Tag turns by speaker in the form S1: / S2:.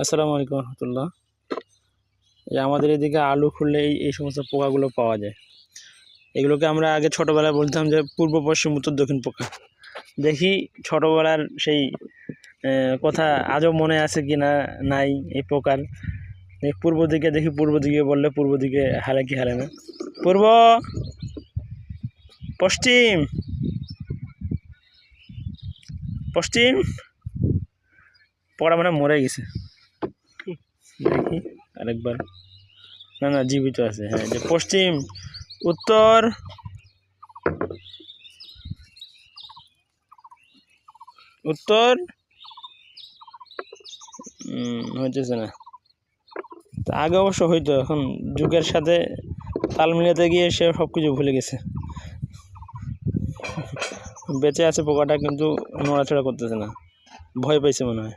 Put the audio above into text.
S1: আসসালামু আলাইকুম রহমতুল্লাহ। এই আমাদের এদিকে আলু খুললে এই সমস্ত পোকাগুলো পাওয়া যায়। এগুলোকে আমরা আগে ছোটোবেলায় বলতাম যে পূর্ব পশ্চিম উত্তর দক্ষিণ পোকা। দেখি ছোটোবেলার সেই কথা আজও মনে আছে কি না নাই এই পোকার। পূর্ব দিকে দেখি, পূর্ব দিকে বললে পূর্ব দিকে হারে কি হারে না, পূর্ব পশ্চিম পশ্চিম পোকাটা মানে মরে গেছে। দেখি আরেকবার, না না জীবিত আছে। হ্যাঁ, যে পশ্চিম উত্তর উত্তর হইতেছে না। আগে অবশ্য হইতো, এখন যুগের সাথে তাল মিলাতে গিয়ে সে সব কিছু ভুলে গেছে। বেঁচে আছে পোকাটা, কিন্তু নড়াচড়া করতেছে না, ভয় পাইছে মনে হয়।